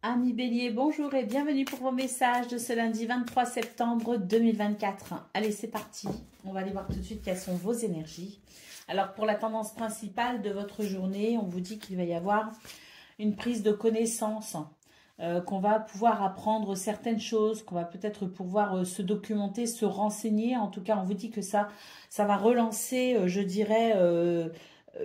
Amis Bélier, bonjour et bienvenue pour vos messages de ce lundi 23 septembre 2024. Allez, c'est parti. On va aller voir tout de suite quelles sont vos énergies. Alors, pour la tendance principale de votre journée, on vous dit qu'il va y avoir une prise de connaissance, qu'on va pouvoir apprendre certaines choses, qu'on va peut-être pouvoir se documenter, se renseigner. En tout cas, on vous dit que ça va relancer, je dirais,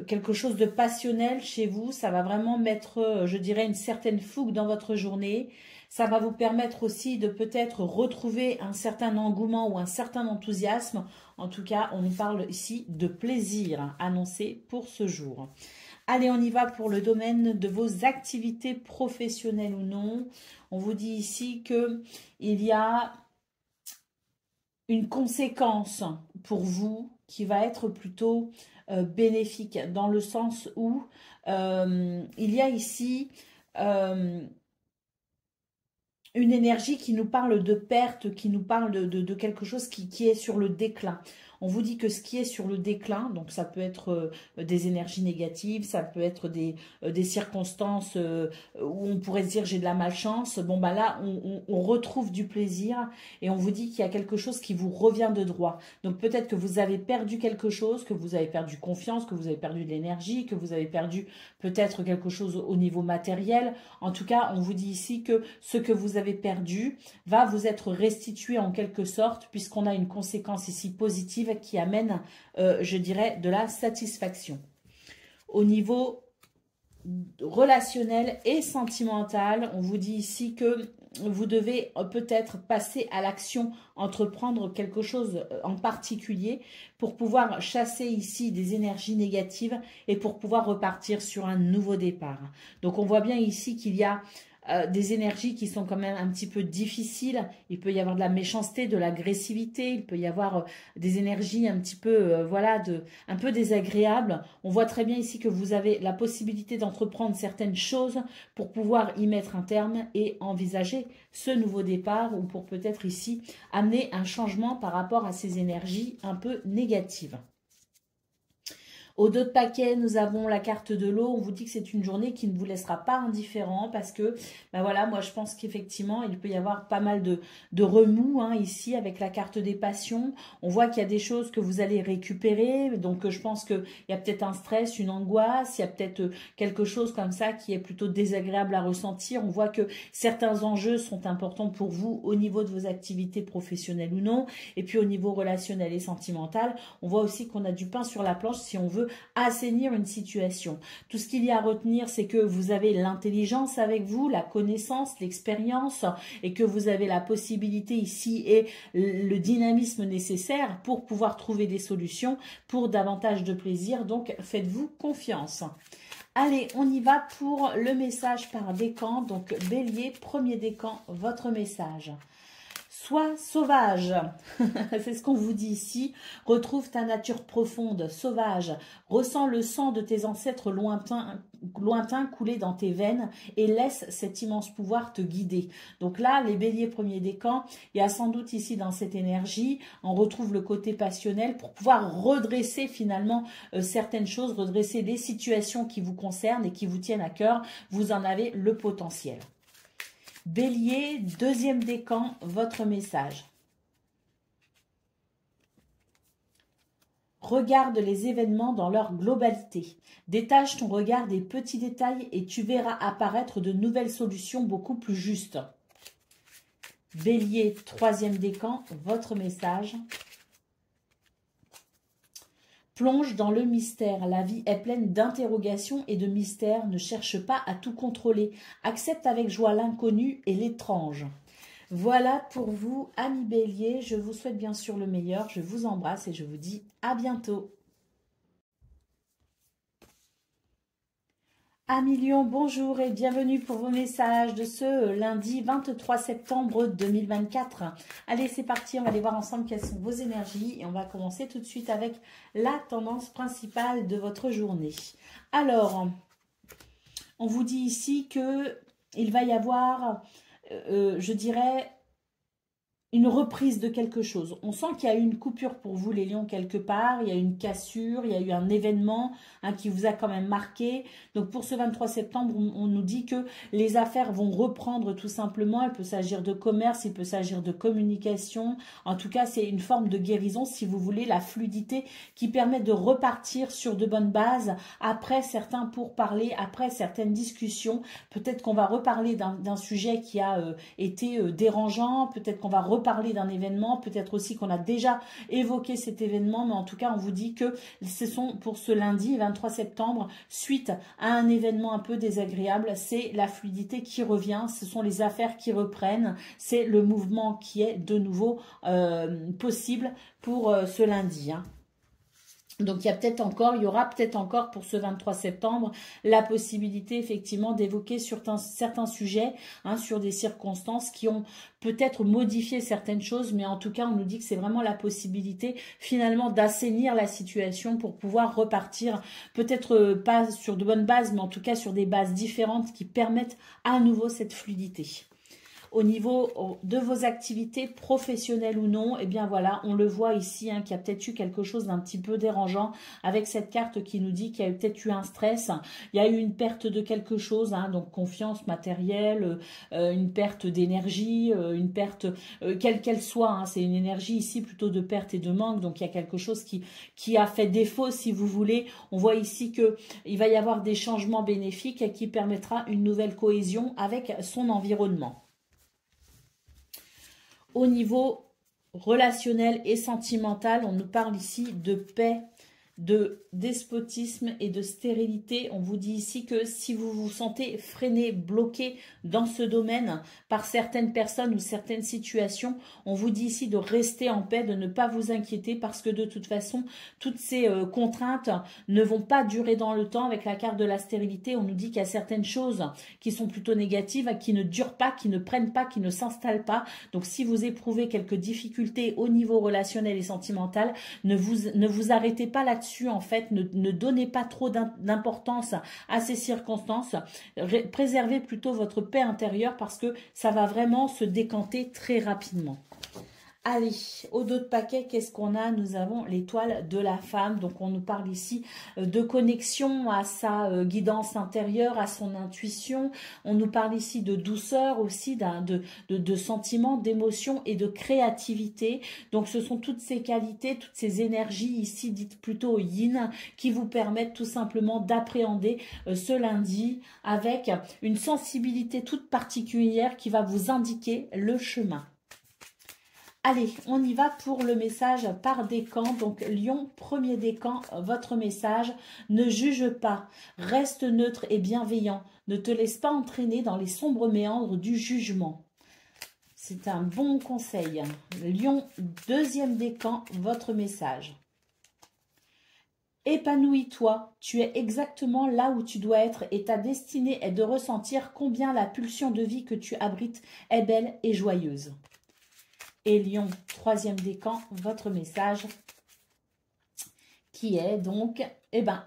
quelque chose de passionnel chez vous. Ça va vraiment mettre, je dirais, une certaine fougue dans votre journée. Ça va vous permettre aussi de peut-être retrouver un certain engouement ou un certain enthousiasme. En tout cas, on nous parle ici de plaisir annoncé pour ce jour. Allez, on y va pour le domaine de vos activités professionnelles ou non. On vous dit ici qu'il y a une conséquence pour vous qui va être plutôt bénéfique, dans le sens où il y a ici une énergie qui nous parle de perte, qui nous parle de quelque chose qui est sur le déclin. On vous dit que ce qui est sur le déclin, donc ça peut être des énergies négatives, ça peut être des circonstances où on pourrait se dire j'ai de la malchance. Bon bah là on retrouve du plaisir et on vous dit qu'il y a quelque chose qui vous revient de droit. Donc peut-être que vous avez perdu quelque chose, que vous avez perdu confiance, que vous avez perdu de l'énergie, que vous avez perdu peut-être quelque chose au niveau matériel. En tout cas, on vous dit ici que ce que vous avez perdu va vous être restitué en quelque sorte, puisqu'on a une conséquence ici positive qui amène, je dirais, de la satisfaction. Au niveau relationnel et sentimental, on vous dit ici que vous devez peut-être passer à l'action, entreprendre quelque chose en particulier pour pouvoir chasser ici des énergies négatives et pour pouvoir repartir sur un nouveau départ. Donc on voit bien ici qu'il y a des énergies qui sont quand même un petit peu difficiles. Il peut y avoir de la méchanceté, de l'agressivité, il peut y avoir des énergies un petit peu, voilà, un peu désagréables. On voit très bien ici que vous avez la possibilité d'entreprendre certaines choses pour pouvoir y mettre un terme et envisager ce nouveau départ, ou pour peut-être ici amener un changement par rapport à ces énergies un peu négatives. Au dos de paquet, nous avons la carte de l'eau. On vous dit que c'est une journée qui ne vous laissera pas indifférent parce que, ben voilà, moi je pense qu'effectivement, il peut y avoir pas mal de remous ici avec la carte des passions. On voit qu'il y a des choses que vous allez récupérer. Donc je pense qu'il y a peut-être un stress, une angoisse, il y a peut-être quelque chose comme ça qui est plutôt désagréable à ressentir. On voit que certains enjeux sont importants pour vous au niveau de vos activités professionnelles ou non. Et puis au niveau relationnel et sentimental, on voit aussi qu'on a du pain sur la planche si on veut assainir une situation. Tout ce qu'il y a à retenir, c'est que vous avez l'intelligence avec vous, la connaissance, l'expérience, et que vous avez la possibilité ici et le dynamisme nécessaire pour pouvoir trouver des solutions pour davantage de plaisir. Donc faites-vous confiance. Allez, on y va pour le message par décan. Donc Bélier, premier décan, votre message. Sois sauvage, c'est ce qu'on vous dit ici. Retrouve ta nature profonde, sauvage. Ressens le sang de tes ancêtres lointains couler dans tes veines et laisse cet immense pouvoir te guider. Donc là, les béliers premiers décans, il y a sans doute ici dans cette énergie, on retrouve le côté passionnel pour pouvoir redresser finalement certaines choses, redresser des situations qui vous concernent et qui vous tiennent à cœur. Vous en avez le potentiel. Bélier, deuxième décan, votre message. Regarde les événements dans leur globalité. Détache ton regard des petits détails et tu verras apparaître de nouvelles solutions beaucoup plus justes. Bélier, troisième décan, votre message. Plonge dans le mystère. La vie est pleine d'interrogations et de mystères. Ne cherche pas à tout contrôler. Accepte avec joie l'inconnu et l'étrange. Voilà pour vous, amis Bélier. Je vous souhaite bien sûr le meilleur. Je vous embrasse et je vous dis à bientôt. Amis Lion, bonjour et bienvenue pour vos messages de ce lundi 23 septembre 2024. Allez, c'est parti, on va aller voir ensemble quelles sont vos énergies et on va commencer tout de suite avec la tendance principale de votre journée. Alors, on vous dit ici que il va y avoir, je dirais, une reprise de quelque chose. On sent qu'il y a eu une coupure pour vous, les lions, quelque part. Il y a eu une cassure, il y a eu un événement qui vous a quand même marqué. Donc, pour ce 23 septembre, on nous dit que les affaires vont reprendre tout simplement. Il peut s'agir de commerce, il peut s'agir de communication. En tout cas, c'est une forme de guérison, si vous voulez, la fluidité qui permet de repartir sur de bonnes bases après certains pourparlers, après certaines discussions. Peut-être qu'on va reparler d'un sujet qui a été dérangeant, peut-être qu'on va reparler d'un événement, peut-être aussi qu'on a déjà évoqué cet événement, mais en tout cas, on vous dit que ce sont pour ce lundi 23 septembre, suite à un événement un peu désagréable, c'est la fluidité qui revient, ce sont les affaires qui reprennent, c'est le mouvement qui est de nouveau possible pour ce lundi, hein. Donc, il y aura peut-être encore pour ce 23 septembre la possibilité effectivement d'évoquer sur certains sujets, sur des circonstances qui ont peut-être modifié certaines choses, mais en tout cas, on nous dit que c'est vraiment la possibilité finalement d'assainir la situation pour pouvoir repartir, peut-être pas sur de bonnes bases, mais en tout cas sur des bases différentes qui permettent à nouveau cette fluidité. Au niveau de vos activités professionnelles ou non, eh bien voilà, on le voit ici, qu'il y a peut-être eu quelque chose d'un petit peu dérangeant avec cette carte qui nous dit qu'il y a peut-être eu un stress, il y a eu une perte de quelque chose, donc confiance matérielle, une perte d'énergie, une perte, quelle qu'elle soit, c'est une énergie ici plutôt de perte et de manque, donc il y a quelque chose qui a fait défaut si vous voulez. On voit ici qu'il va y avoir des changements bénéfiques qui permettra une nouvelle cohésion avec son environnement. Au niveau relationnel et sentimental, on nous parle ici de paix, de despotisme et de stérilité. On vous dit ici que si vous vous sentez freiné, bloqué dans ce domaine par certaines personnes ou certaines situations, on vous dit ici de rester en paix, de ne pas vous inquiéter parce que de toute façon, toutes ces contraintes ne vont pas durer dans le temps. Avec la carte de la stérilité, on nous dit qu'il y a certaines choses qui sont plutôt négatives, qui ne durent pas, qui ne prennent pas, qui ne s'installent pas. Donc si vous éprouvez quelques difficultés au niveau relationnel et sentimental, ne vous arrêtez pas là-dessus. En fait, ne donnez pas trop d'importance à ces circonstances. Préservez plutôt votre paix intérieure parce que ça va vraiment se décanter très rapidement. Allez, au dos de paquet, qu'est-ce qu'on a? Nous avons l'étoile de la femme. Donc, on nous parle ici de connexion à sa guidance intérieure, à son intuition. On nous parle ici de douceur aussi, de sentiments, d'émotions et de créativité. Donc, ce sont toutes ces qualités, toutes ces énergies ici dites plutôt yin qui vous permettent tout simplement d'appréhender ce lundi avec une sensibilité toute particulière qui va vous indiquer le chemin. Allez, on y va pour le message par décan. Donc, Lion, premier décan, votre message. Ne juge pas, reste neutre et bienveillant. Ne te laisse pas entraîner dans les sombres méandres du jugement. C'est un bon conseil. Lion, deuxième décan, votre message. Épanouis-toi, tu es exactement là où tu dois être et ta destinée est de ressentir combien la pulsion de vie que tu abrites est belle et joyeuse. Et Lion, troisième décan, votre message qui est donc,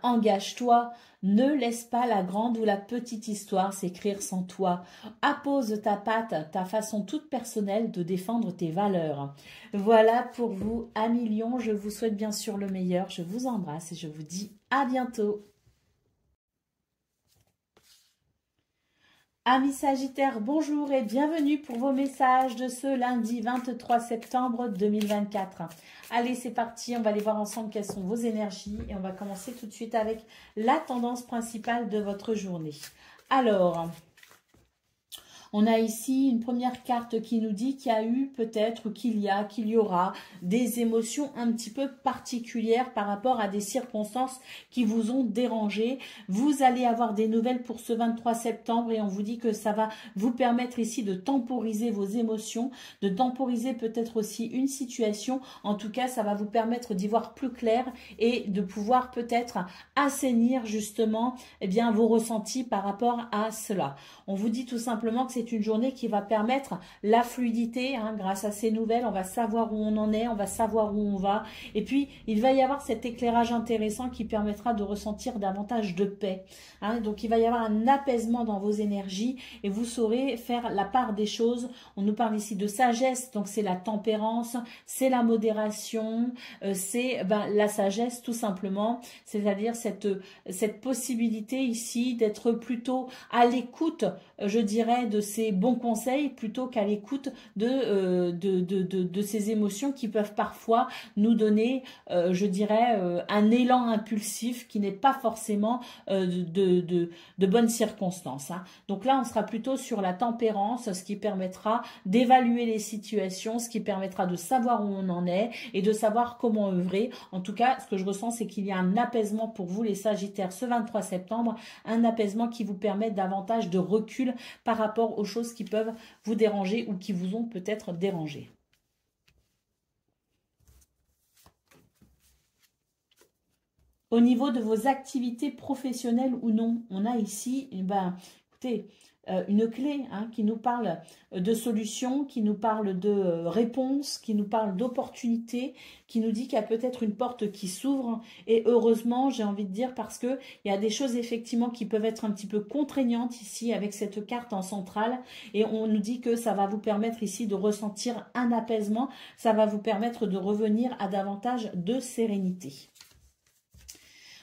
engage-toi, ne laisse pas la grande ou la petite histoire s'écrire sans toi. Appose ta patte, ta façon toute personnelle de défendre tes valeurs. Voilà pour vous, amis Lion, je vous souhaite bien sûr le meilleur, je vous embrasse et je vous dis à bientôt. Amis Sagittaires, bonjour et bienvenue pour vos messages de ce lundi 23 septembre 2024. Allez, c'est parti, on va aller voir ensemble quelles sont vos énergies et on va commencer tout de suite avec la tendance principale de votre journée. Alors, on a ici une première carte qui nous dit qu'il y a eu peut-être, ou qu'il y aura des émotions un petit peu particulières par rapport à des circonstances qui vous ont dérangé. Vous allez avoir des nouvelles pour ce 23 septembre et on vous dit que ça va vous permettre ici de temporiser vos émotions, de temporiser peut-être aussi une situation. En tout cas, ça va vous permettre d'y voir plus clair et de pouvoir peut-être assainir justement vos ressentis par rapport à cela. On vous dit tout simplement que c'est c'est une journée qui va permettre la fluidité. Hein, grâce à ces nouvelles, on va savoir où on en est, on va savoir où on va. Et puis, il va y avoir cet éclairage intéressant qui permettra de ressentir davantage de paix. Hein, donc, il va y avoir un apaisement dans vos énergies et vous saurez faire la part des choses. On nous parle ici de sagesse, donc c'est la tempérance, c'est la modération, c'est la sagesse tout simplement, c'est-à-dire cette possibilité ici d'être plutôt à l'écoute, je dirais, de ces bons conseils plutôt qu'à l'écoute de ces émotions qui peuvent parfois nous donner, je dirais, un élan impulsif qui n'est pas forcément de bonnes circonstances. Hein. Donc là, on sera plutôt sur la tempérance, ce qui permettra d'évaluer les situations, ce qui permettra de savoir où on en est et de savoir comment œuvrer. En tout cas, ce que je ressens, c'est qu'il y a un apaisement pour vous, les Sagittaires, ce 23 septembre, un apaisement qui vous permet davantage de recul par rapport aux choses qui peuvent vous déranger ou qui vous ont peut-être dérangé. Au niveau de vos activités professionnelles ou non, on a ici, écoutez, une clé hein, qui nous parle de solutions, qui nous parle de réponses, qui nous parle d'opportunités, qui nous dit qu'il y a peut-être une porte qui s'ouvre. Et heureusement, j'ai envie de dire, parce qu'il y a des choses effectivement qui peuvent être un petit peu contraignantes ici avec cette carte en centrale. Et on nous dit que ça va vous permettre ici de ressentir un apaisement. Ça va vous permettre de revenir à davantage de sérénité.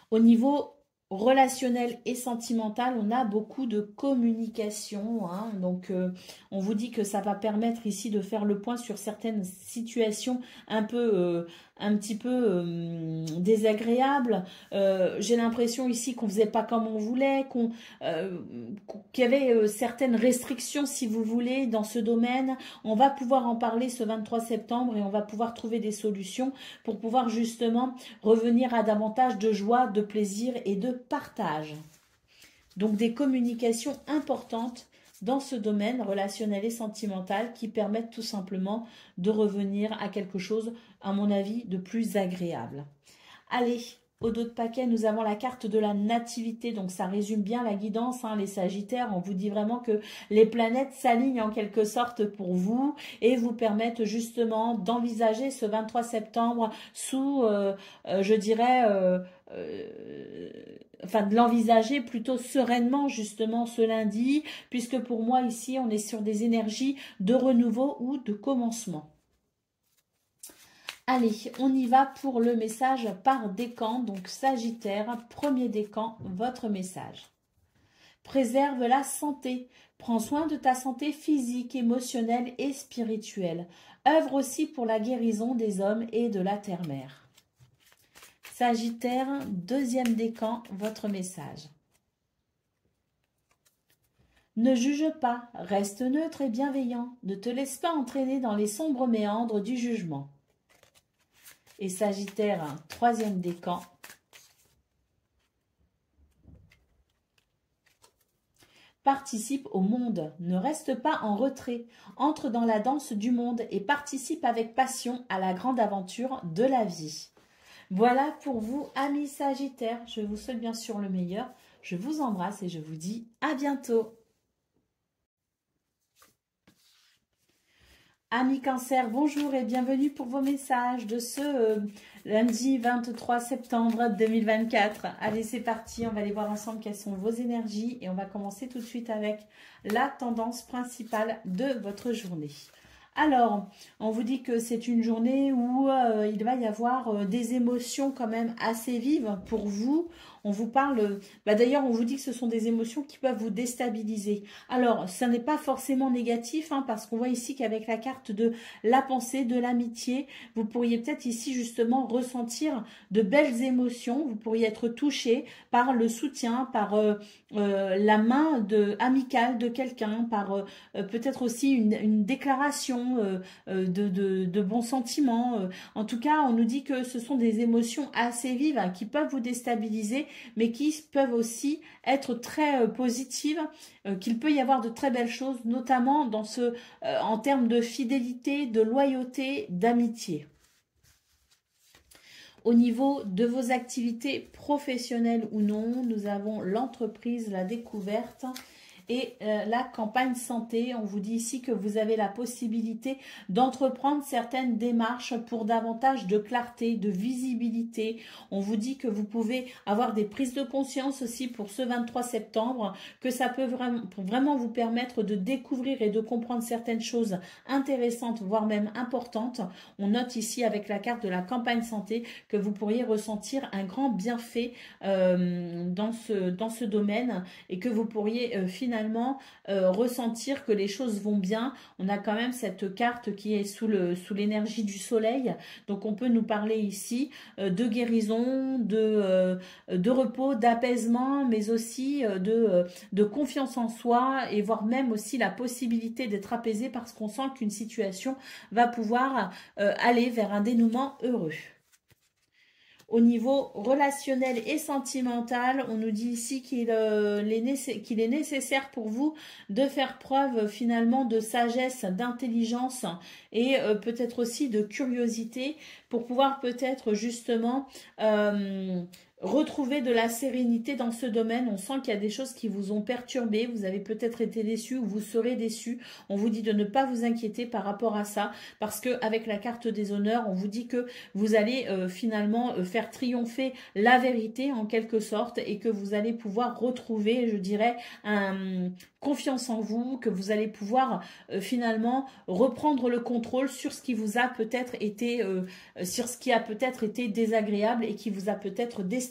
Au niveau relationnel et sentimental, on a beaucoup de communication. Hein, donc, on vous dit que ça va permettre ici de faire le point sur certaines situations un petit peu désagréables. J'ai l'impression ici qu'on ne faisait pas comme on voulait, qu'il y avait certaines restrictions, si vous voulez, dans ce domaine. On va pouvoir en parler ce 23 septembre et on va pouvoir trouver des solutions pour pouvoir justement revenir à davantage de joie, de plaisir et de partage. Donc des communications importantes dans ce domaine relationnel et sentimental qui permettent tout simplement de revenir à quelque chose, à mon avis, de plus agréable. Allez, au dos de paquet, nous avons la carte de la nativité, donc ça résume bien la guidance, hein, les Sagittaires. On vous dit vraiment que les planètes s'alignent en quelque sorte pour vous et vous permettent justement d'envisager ce 23 septembre sous, je dirais, de l'envisager plutôt sereinement justement ce lundi, puisque pour moi ici, on est sur des énergies de renouveau ou de commencement. Allez, on y va pour le message par décan. Donc Sagittaire, premier décan, votre message. Préserve la santé. Prends soin de ta santé physique, émotionnelle et spirituelle. Œuvre aussi pour la guérison des hommes et de la terre-mère. Sagittaire, deuxième décan, votre message. Ne juge pas, reste neutre et bienveillant. Ne te laisse pas entraîner dans les sombres méandres du jugement. Et Sagittaire, troisième décan. Participe au monde, ne reste pas en retrait. Entre dans la danse du monde et participe avec passion à la grande aventure de la vie. Voilà pour vous, amis Sagittaires. Je vous souhaite bien sûr le meilleur. Je vous embrasse et je vous dis à bientôt. Amis Cancer, bonjour et bienvenue pour vos messages de ce lundi 23 septembre 2024. Allez, c'est parti, on va aller voir ensemble quelles sont vos énergies et on va commencer tout de suite avec la tendance principale de votre journée. Alors, on vous dit que c'est une journée où il va y avoir des émotions quand même assez vives pour vous. On vous parle, d'ailleurs on vous dit que ce sont des émotions qui peuvent vous déstabiliser. Alors, ça n'est pas forcément négatif, hein, parce qu'on voit ici qu'avec la carte de la pensée, de l'amitié, vous pourriez peut-être ici justement ressentir de belles émotions. Vous pourriez être touché par le soutien, par la main amicale de quelqu'un, par peut-être aussi une déclaration de bons sentiments. En tout cas, on nous dit que ce sont des émotions assez vives hein, qui peuvent vous déstabiliser, mais qui peuvent aussi être très positives, qu'il peut y avoir de très belles choses, notamment en termes de fidélité, de loyauté, d'amitié. Au niveau de vos activités professionnelles ou non, nous avons l'entreprise, la découverte et la campagne santé. On vous dit ici que vous avez la possibilité d'entreprendre certaines démarches pour davantage de clarté, de visibilité. On vous dit que vous pouvez avoir des prises de conscience aussi pour ce 23 septembre, que ça peut vraiment vous permettre de découvrir et de comprendre certaines choses intéressantes, voire même importantes. On note ici avec la carte de la campagne santé que vous pourriez ressentir un grand bienfait dans ce domaine et que vous pourriez finalement ressentir que les choses vont bien. On a quand même cette carte qui est sous l'énergie du soleil, donc on peut nous parler ici de guérison, de repos, d'apaisement, mais aussi de confiance en soi et voire même aussi la possibilité d'être apaisé parce qu'on sent qu'une situation va pouvoir aller vers un dénouement heureux. Au niveau relationnel et sentimental, on nous dit ici qu'il est nécessaire pour vous de faire preuve finalement de sagesse, d'intelligence et peut-être aussi de curiosité pour pouvoir peut-être justement retrouver de la sérénité dans ce domaine. On sent qu'il y a des choses qui vous ont perturbé, vous avez peut-être été déçu ou vous serez déçu. On vous dit de ne pas vous inquiéter par rapport à ça parce que avec la carte des honneurs, on vous dit que vous allez finalement faire triompher la vérité en quelque sorte et que vous allez pouvoir retrouver, je dirais, confiance en vous, que vous allez pouvoir finalement reprendre le contrôle sur ce qui vous a peut-être été désagréable et qui vous a peut-être déstabilisé.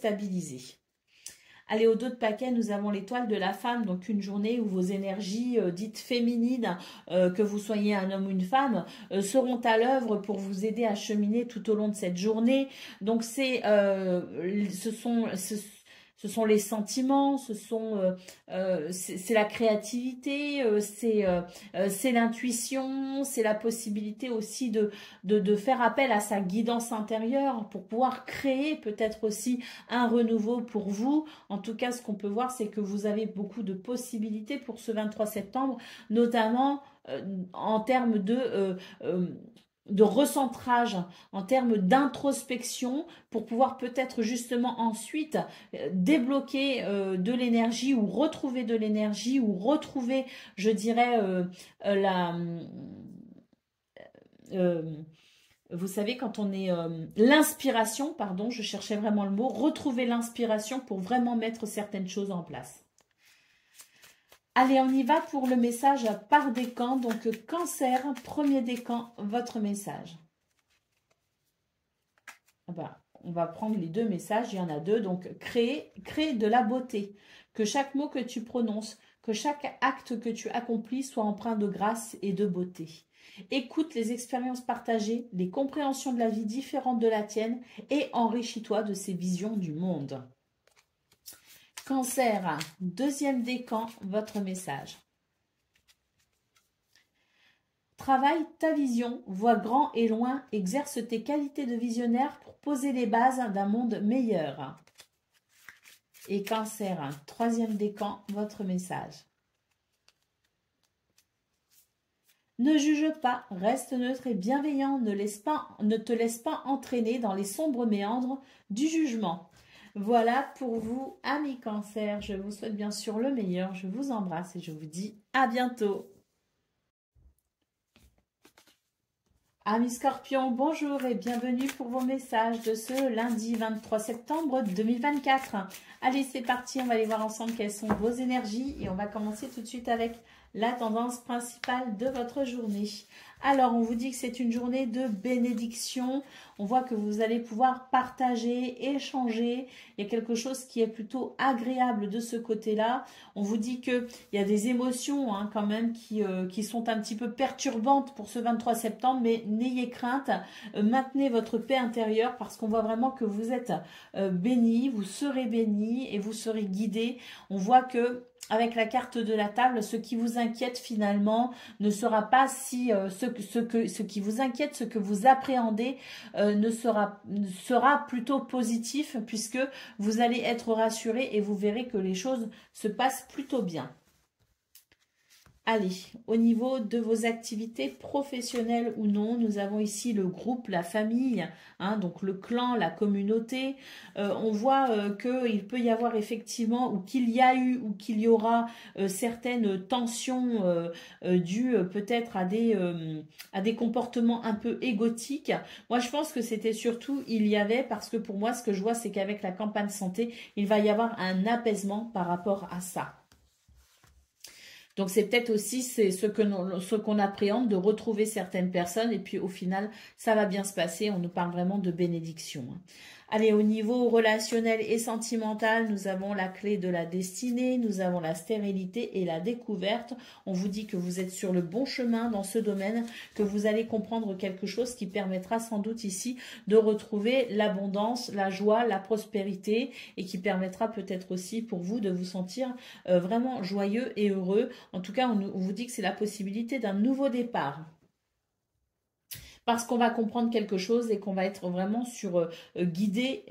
Allez, au dos de paquet, nous avons l'étoile de la femme, donc une journée où vos énergies dites féminines, que vous soyez un homme ou une femme, seront à l'œuvre pour vous aider à cheminer tout au long de cette journée. Donc ce sont les sentiments, c'est la créativité, c'est l'intuition, c'est la possibilité aussi de faire appel à sa guidance intérieure pour pouvoir créer peut-être aussi un renouveau pour vous. En tout cas, ce qu'on peut voir, c'est que vous avez beaucoup de possibilités pour ce 23 septembre, notamment en termes de recentrage, en termes d'introspection, pour pouvoir peut-être justement ensuite débloquer de l'énergie ou retrouver de l'énergie ou retrouver, je dirais, vous savez, quand on est l'inspiration, pardon, je cherchais vraiment le mot, retrouver l'inspiration pour vraiment mettre certaines choses en place. Allez, on y va pour le message par décan. Donc, Cancer, premier décan, votre message. Ah bah, on va prendre les deux messages, il y en a deux. Donc, créer de la beauté. Que chaque mot que tu prononces, que chaque acte que tu accomplis soit empreint de grâce et de beauté. Écoute les expériences partagées, les compréhensions de la vie différentes de la tienne et enrichis-toi de ces visions du monde. Cancer, deuxième décan, votre message. Travaille ta vision, vois grand et loin, exerce tes qualités de visionnaire pour poser les bases d'un monde meilleur. Et Cancer, troisième décan, votre message. Ne juge pas, reste neutre et bienveillant, ne te laisse pas entraîner dans les sombres méandres du jugement. Voilà pour vous, amis Cancer. Je vous souhaite bien sûr le meilleur. Je vous embrasse et je vous dis à bientôt. Amis Scorpions, bonjour et bienvenue pour vos messages de ce lundi 23 septembre 2024. Allez, c'est parti, on va aller voir ensemble quelles sont vos énergies et on va commencer tout de suite avec la tendance principale de votre journée. Alors, on vous dit que c'est une journée de bénédiction. On voit que vous allez pouvoir partager, échanger. Il y a quelque chose qui est plutôt agréable de ce côté-là. On vous dit qu'il y a des émotions quand même qui sont un petit peu perturbantes pour ce 23 septembre. Mais n'ayez crainte, maintenez votre paix intérieure parce qu'on voit vraiment que vous êtes bénis, vous serez bénis et vous serez guidés. On voit que avec la carte de la table, ce qui vous inquiète finalement ne sera pas si ce qui vous inquiète, ce que vous appréhendez sera plutôt positif puisque vous allez être rassuré et vous verrez que les choses se passent plutôt bien. Allez, au niveau de vos activités professionnelles ou non, nous avons ici le groupe, la famille, hein, donc le clan, la communauté. On voit qu'il peut y avoir effectivement, ou qu'il y a eu, ou qu'il y aura certaines tensions dues peut-être à des comportements un peu égotiques. Moi, je pense que c'était surtout, il y avait, parce que pour moi, ce que je vois, c'est qu'avec la campagne santé, il va y avoir un apaisement par rapport à ça. Donc, c'est peut-être aussi ce qu'on appréhende, de retrouver certaines personnes. Et puis, au final, ça va bien se passer. On nous parle vraiment de bénédiction. Allez, au niveau relationnel et sentimental, nous avons la clé de la destinée, nous avons la stérilité et la découverte. On vous dit que vous êtes sur le bon chemin dans ce domaine, que vous allez comprendre quelque chose qui permettra sans doute ici de retrouver l'abondance, la joie, la prospérité et qui permettra peut-être aussi pour vous de vous sentir vraiment joyeux et heureux. En tout cas, on vous dit que c'est la possibilité d'un nouveau départ. Parce qu'on va comprendre quelque chose et qu'on va être vraiment guidé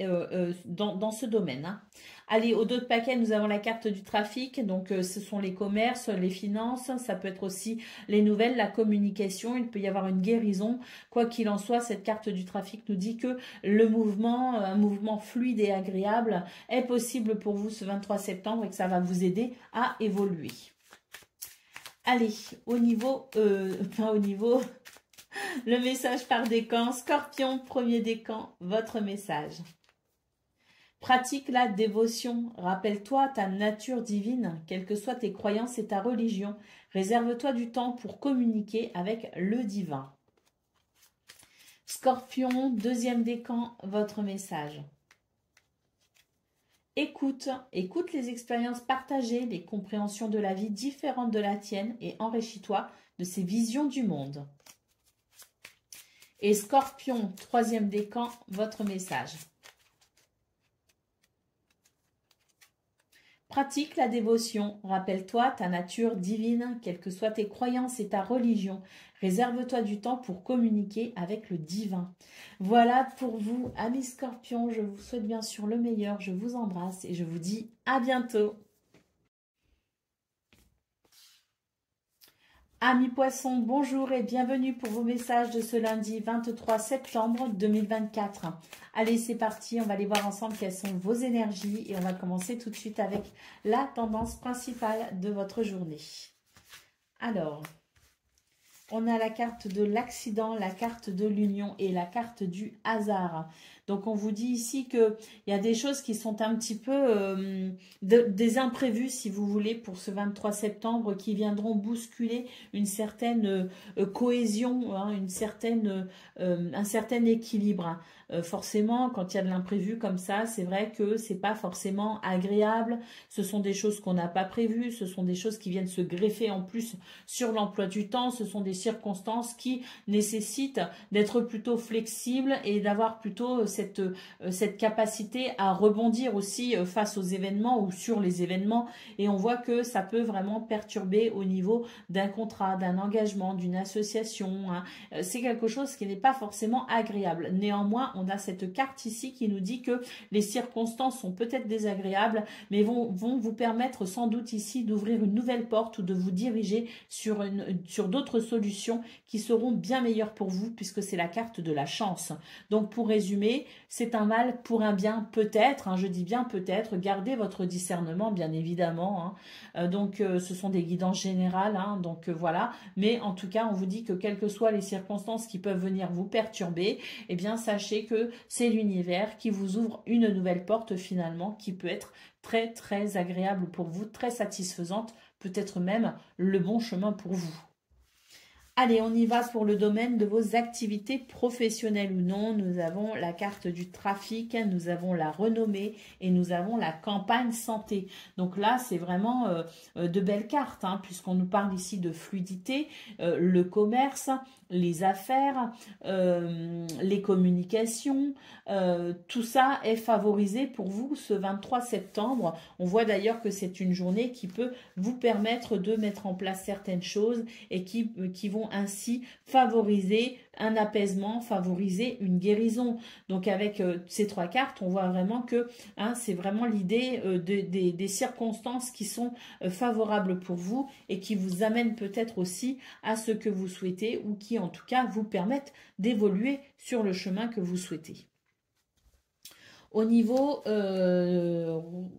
dans ce domaine. Hein. Allez, au dos de paquet, nous avons la carte du trafic. Donc, ce sont les commerces, les finances. Ça peut être aussi les nouvelles, la communication. Il peut y avoir une guérison. Quoi qu'il en soit, cette carte du trafic nous dit que le mouvement, un mouvement fluide et agréable, est possible pour vous ce 23 septembre et que ça va vous aider à évoluer. Allez, le message par décan, Scorpion, premier décan, votre message. Pratique la dévotion, rappelle-toi ta nature divine, quelles que soient tes croyances et ta religion. Réserve-toi du temps pour communiquer avec le divin. Scorpion, deuxième décan, votre message. Écoute les expériences partagées, les compréhensions de la vie différentes de la tienne et enrichis-toi de ces visions du monde. Et Scorpion, troisième décan, votre message. Pratique la dévotion, rappelle-toi ta nature divine, quelles que soient tes croyances et ta religion. Réserve-toi du temps pour communiquer avec le divin. Voilà pour vous, amis Scorpions, je vous souhaite bien sûr le meilleur, je vous embrasse et je vous dis à bientôt. Amis poissons, bonjour et bienvenue pour vos messages de ce lundi 23 septembre 2024. Allez, c'est parti, on va aller voir ensemble quelles sont vos énergies et on va commencer tout de suite avec la tendance principale de votre journée. Alors, on a la carte de l'accident, la carte de l'union et la carte du hasard. Donc, on vous dit ici qu'il y a des choses qui sont un petit peu des imprévus, si vous voulez, pour ce 23 septembre, qui viendront bousculer une certaine cohésion, hein, un certain équilibre. Forcément, quand il y a de l'imprévu comme ça, c'est vrai que c'est pas forcément agréable. Ce sont des choses qu'on n'a pas prévues, ce sont des choses qui viennent se greffer en plus sur l'emploi du temps. Ce sont des circonstances qui nécessitent d'être plutôt flexible et d'avoir plutôt cette capacité à rebondir aussi face aux événements ou sur les événements. Et on voit que ça peut vraiment perturber au niveau d'un contrat, d'un engagement, d'une association. Hein. C'est quelque chose qui n'est pas forcément agréable. Néanmoins, on a cette carte ici qui nous dit que les circonstances sont peut-être désagréables, mais vont vous permettre sans doute ici d'ouvrir une nouvelle porte ou de vous diriger sur d'autres solutions qui seront bien meilleures pour vous, puisque c'est la carte de la chance. Donc, pour résumer, c'est un mal pour un bien peut-être, hein, je dis bien peut-être, gardez votre discernement bien évidemment. Hein. Ce sont des guidances générales, hein, voilà. Mais en tout cas, on vous dit que quelles que soient les circonstances qui peuvent venir vous perturber, eh bien, sachez que c'est l'univers qui vous ouvre une nouvelle porte finalement qui peut être très très agréable pour vous, très satisfaisante, peut-être même le bon chemin pour vous. Allez, on y va pour le domaine de vos activités professionnelles ou non. Nous avons la carte du trafic, nous avons la renommée et nous avons la campagne santé. Donc là, c'est vraiment de belles cartes, hein, puisqu'on nous parle ici de fluidité, le commerce, les affaires, les communications. Tout ça est favorisé pour vous ce 23 septembre. On voit d'ailleurs que c'est une journée qui peut vous permettre de mettre en place certaines choses et qui vont vont ainsi favoriser un apaisement, favoriser une guérison. Donc avec ces 3 cartes, on voit vraiment que c'est vraiment l'idée des circonstances qui sont favorables pour vous et qui vous amènent peut-être aussi à ce que vous souhaitez ou qui en tout cas vous permettent d'évoluer sur le chemin que vous souhaitez. Au niveau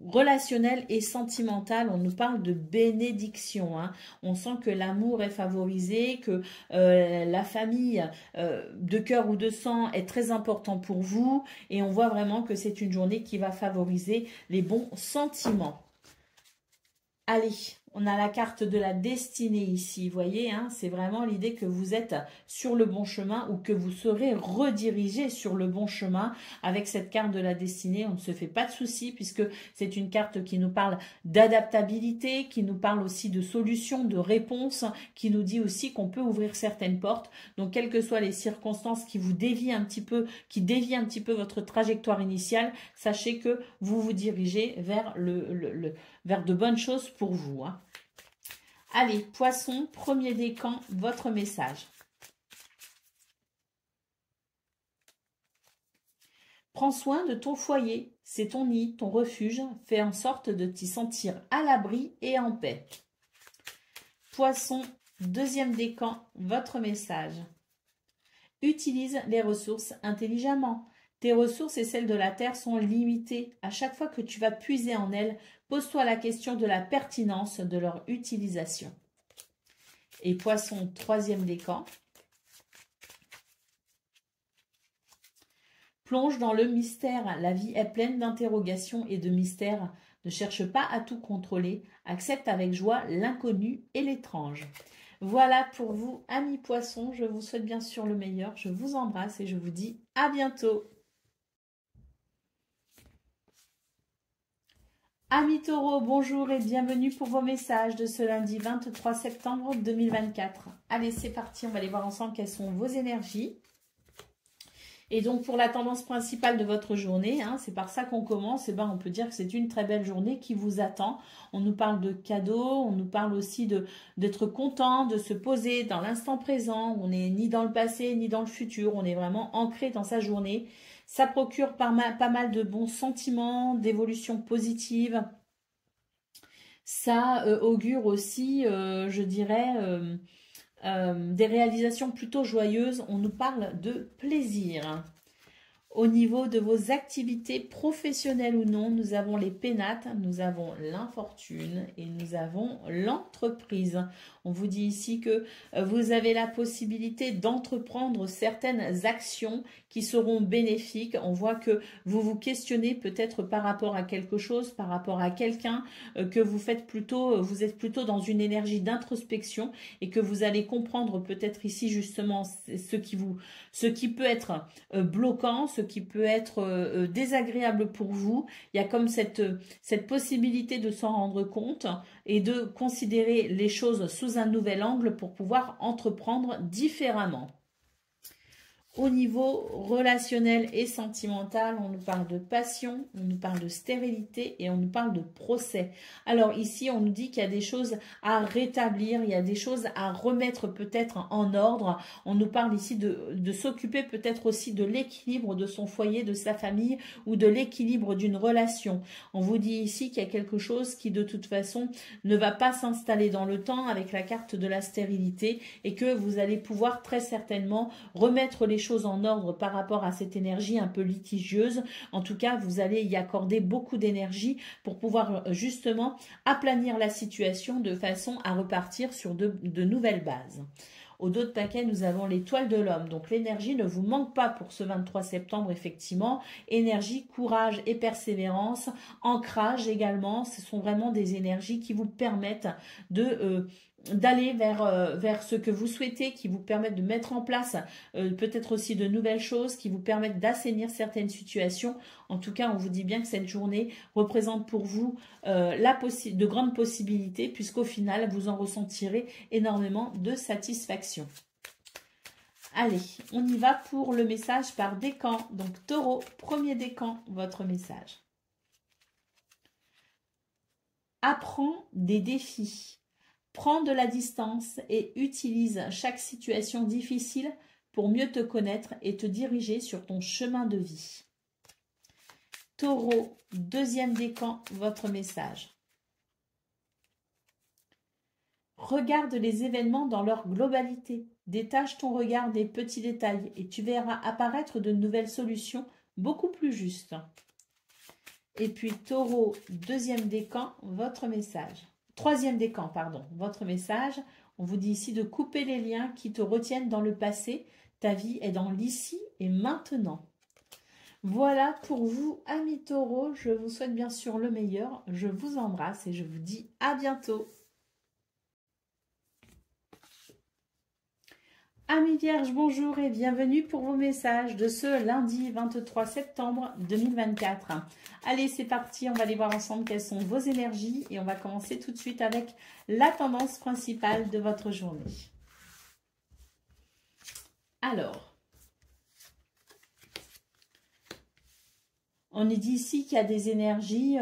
relationnel et sentimental, on nous parle de bénédiction. On sent que l'amour est favorisé, que la famille de cœur ou de sang est très important pour vous. Et on voit vraiment que c'est une journée qui va favoriser les bons sentiments. Allez, on a la carte de la destinée ici, vous voyez, c'est vraiment l'idée que vous êtes sur le bon chemin ou que vous serez redirigé sur le bon chemin. Avec cette carte de la destinée, on ne se fait pas de soucis puisque c'est une carte qui nous parle d'adaptabilité, qui nous parle aussi de solutions, de réponses, qui nous dit aussi qu'on peut ouvrir certaines portes. Donc, quelles que soient les circonstances qui vous dévient un petit peu, qui dévient un petit peu votre trajectoire initiale, sachez que vous vous dirigez vers vers de bonnes choses pour vous. Allez, Poisson, premier décan, votre message. Prends soin de ton foyer, c'est ton nid, ton refuge. Fais en sorte de t'y sentir à l'abri et en paix. Poisson, deuxième décan, votre message. Utilise les ressources intelligemment. Tes ressources et celles de la terre sont limitées. À chaque fois que tu vas puiser en elles, pose-toi la question de la pertinence de leur utilisation. Et Poisson, troisième décan. Plonge dans le mystère. La vie est pleine d'interrogations et de mystères. Ne cherche pas à tout contrôler. Accepte avec joie l'inconnu et l'étrange. Voilà pour vous, amis Poissons. Je vous souhaite bien sûr le meilleur. Je vous embrasse et je vous dis à bientôt. Amis Taureaux, bonjour et bienvenue pour vos messages de ce lundi 23 septembre 2024. Allez, c'est parti, on va aller voir ensemble quelles sont vos énergies. Et donc, pour la tendance principale de votre journée, c'est par ça qu'on commence, on peut dire que c'est une très belle journée qui vous attend. On nous parle de cadeaux, on nous parle aussi d'être content, de se poser dans l'instant présent. On n'est ni dans le passé, ni dans le futur. On est vraiment ancré dans sa journée. Ça procure pas mal de bons sentiments, d'évolution positive. Ça augure aussi, je dirais, des réalisations plutôt joyeuses. On nous parle de plaisir. Au niveau de vos activités professionnelles ou non, nous avons les pénates, nous avons l'infortune et nous avons l'entreprise. On vous dit ici que vous avez la possibilité d'entreprendre certaines actions qui seront bénéfiques. On voit que vous vous questionnez peut-être par rapport à quelque chose, par rapport à quelqu'un, que vous êtes plutôt dans une énergie d'introspection et que vous allez comprendre peut-être ici justement ce qui peut être bloquant, ce qui peut être désagréable pour vous. Il y a comme cette possibilité de s'en rendre compte et de considérer les choses sous un nouvel angle pour pouvoir entreprendre différemment. Au niveau relationnel et sentimental, on nous parle de passion, on nous parle de stérilité et on nous parle de procès. Alors ici, on nous dit qu'il y a des choses à rétablir, il y a des choses à remettre peut-être en ordre. On nous parle ici de s'occuper peut-être aussi de l'équilibre de son foyer, de sa famille ou de l'équilibre d'une relation. On vous dit ici qu'il y a quelque chose qui de toute façon ne va pas s'installer dans le temps avec la carte de la stérilité et que vous allez pouvoir très certainement remettre les choses en ordre par rapport à cette énergie un peu litigieuse. En tout cas, vous allez y accorder beaucoup d'énergie pour pouvoir justement aplanir la situation de façon à repartir sur de nouvelles bases. Au dos de paquet, nous avons l'étoile de l'homme. Donc, l'énergie ne vous manque pas pour ce 23 septembre, effectivement. Énergie, courage et persévérance. Ancrage également. Ce sont vraiment des énergies qui vous permettent d'aller vers ce que vous souhaitez, qui vous permettent de mettre en place peut-être aussi de nouvelles choses, qui vous permettent d'assainir certaines situations. En tout cas, on vous dit bien que cette journée représente pour vous de grandes possibilités, puisqu'au final, vous en ressentirez énormément de satisfaction. Allez, on y va pour le message par décan. Donc, Taureau, premier décan, votre message. Apprends des défis. Prends de la distance et utilise chaque situation difficile pour mieux te connaître et te diriger sur ton chemin de vie. Taureau, deuxième décan, votre message. Regarde les événements dans leur globalité. Détache ton regard des petits détails et tu verras apparaître de nouvelles solutions beaucoup plus justes. Et puis Taureau, deuxième décan, votre message. Troisième décan, pardon, votre message. On vous dit ici de couper les liens qui te retiennent dans le passé. Ta vie est dans l'ici et maintenant. Voilà pour vous, amis Taureau. Je vous souhaite bien sûr le meilleur. Je vous embrasse et je vous dis à bientôt. Amis Vierges, bonjour et bienvenue pour vos messages de ce lundi 23 septembre 2024. Allez, c'est parti, on va aller voir ensemble quelles sont vos énergies et on va commencer tout de suite avec la tendance principale de votre journée. Alors, on est dit ici qu'il y a des énergies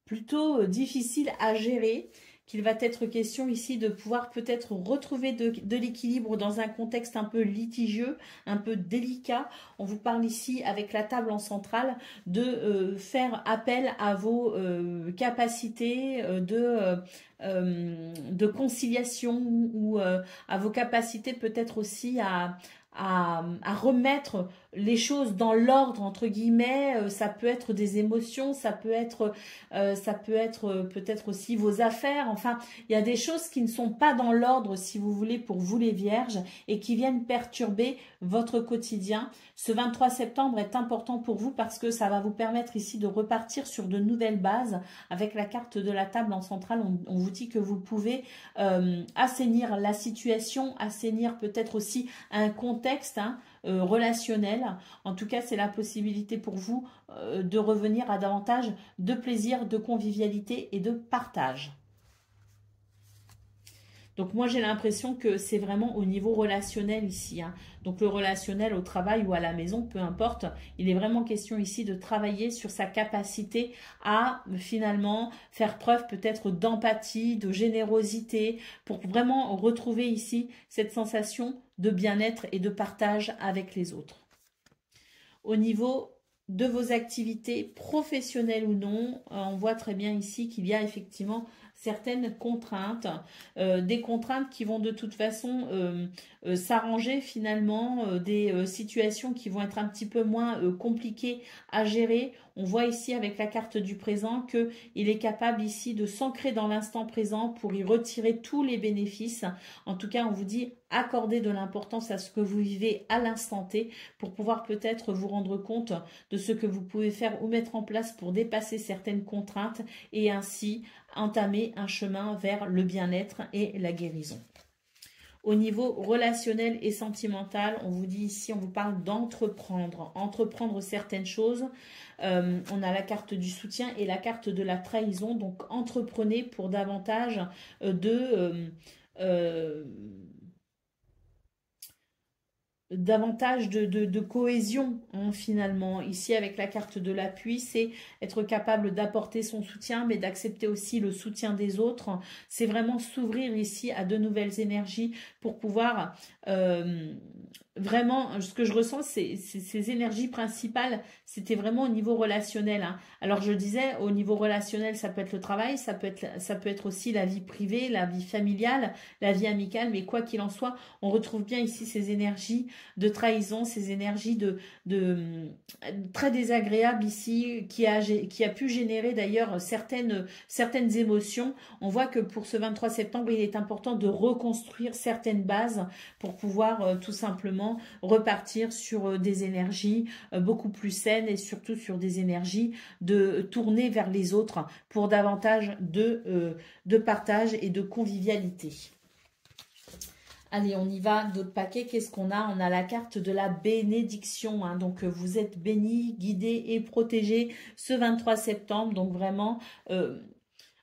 plutôt difficiles à gérer. Qu'il va être question ici de pouvoir peut-être retrouver de l'équilibre dans un contexte un peu litigieux, un peu délicat. On vous parle ici avec la table en centrale de faire appel à vos capacités de conciliation ou à vos capacités peut-être aussi à remettre les choses dans l'ordre entre guillemets. Ça peut être des émotions, ça peut être peut-être aussi vos affaires. Enfin, il y a des choses qui ne sont pas dans l'ordre si vous voulez pour vous les Vierges et qui viennent perturber votre quotidien. Ce 23 septembre est important pour vous parce que ça va vous permettre ici de repartir sur de nouvelles bases. Avec la carte de la table en centrale, on vous dit que vous pouvez assainir la situation, assainir peut-être aussi un contexte relationnel. En tout cas, c'est la possibilité pour vous de revenir à davantage de plaisir, de convivialité et de partage. Donc moi j'ai l'impression que c'est vraiment au niveau relationnel ici. Donc le relationnel au travail ou à la maison, peu importe. Il est vraiment question ici de travailler sur sa capacité à finalement faire preuve peut-être d'empathie, de générosité, pour vraiment retrouver ici cette sensation de bien-être et de partage avec les autres. Au niveau de vos activités professionnelles ou non, on voit très bien ici qu'il y a effectivement certaines contraintes, des contraintes qui vont de toute façon s'arranger finalement, des situations qui vont être un petit peu moins compliquées à gérer. On voit ici avec la carte du présent qu'il est capable ici de s'ancrer dans l'instant présent pour y retirer tous les bénéfices. En tout cas, on vous dit accorder de l'importance à ce que vous vivez à l'instant T pour pouvoir peut-être vous rendre compte de ce que vous pouvez faire ou mettre en place pour dépasser certaines contraintes et ainsi entamer un chemin vers le bien-être et la guérison. Au niveau relationnel et sentimental, on vous dit ici, on vous parle d'entreprendre, entreprendre certaines choses. On a la carte du soutien et la carte de la trahison. Donc, entreprenez pour davantage de cohésion finalement. Ici avec la carte de l'appui, c'est être capable d'apporter son soutien mais d'accepter aussi le soutien des autres. C'est vraiment s'ouvrir ici à de nouvelles énergies pour pouvoir vraiment, ce que je ressens, c'est ces énergies principales, c'était vraiment au niveau relationnel. Alors je disais, au niveau relationnel, ça peut être le travail, ça peut être aussi la vie privée, la vie familiale, la vie amicale, mais quoi qu'il en soit, on retrouve bien ici ces énergies de trahison, ces énergies très désagréables ici, qui a pu générer d'ailleurs certaines émotions. On voit que pour ce 23 septembre, il est important de reconstruire certaines bases pour pouvoir tout simplement repartir sur des énergies beaucoup plus saines et surtout sur des énergies de tourner vers les autres pour davantage de partage et de convivialité. Allez, on y va, d'autres paquets. Qu'est-ce qu'on a? On a la carte de la bénédiction. Donc, vous êtes bénis, guidés et protégés ce 23 septembre. Donc, vraiment,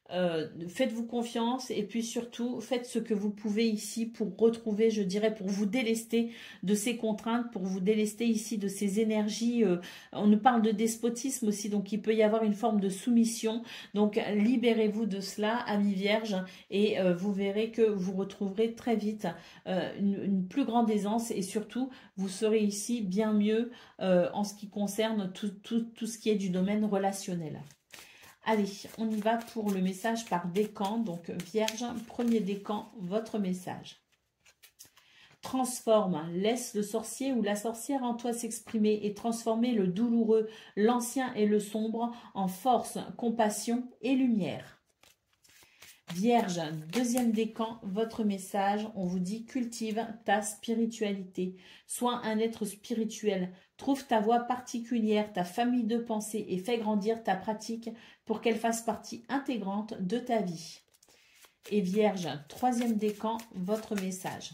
Faites-vous confiance et puis surtout, faites ce que vous pouvez ici pour retrouver, je dirais, pour vous délester de ces contraintes, pour vous délester ici de ces énergies. On nous parle de despotisme aussi, donc il peut y avoir une forme de soumission. Donc, libérez-vous de cela, amis vierges, et vous verrez que vous retrouverez très vite une plus grande aisance et surtout, vous serez ici bien mieux en ce qui concerne tout ce qui est du domaine relationnel. Allez, on y va pour le message par décan. Donc, Vierge, premier décan, votre message. Transforme, laisse le sorcier ou la sorcière en toi s'exprimer et transformer le douloureux, l'ancien et le sombre en force, compassion et lumière. Vierge, deuxième décan, votre message, on vous dit cultive ta spiritualité. Sois un être spirituel, trouve ta voie particulière, ta famille de pensée et fais grandir ta pratique pour qu'elle fasse partie intégrante de ta vie. Et Vierge, troisième décan, votre message.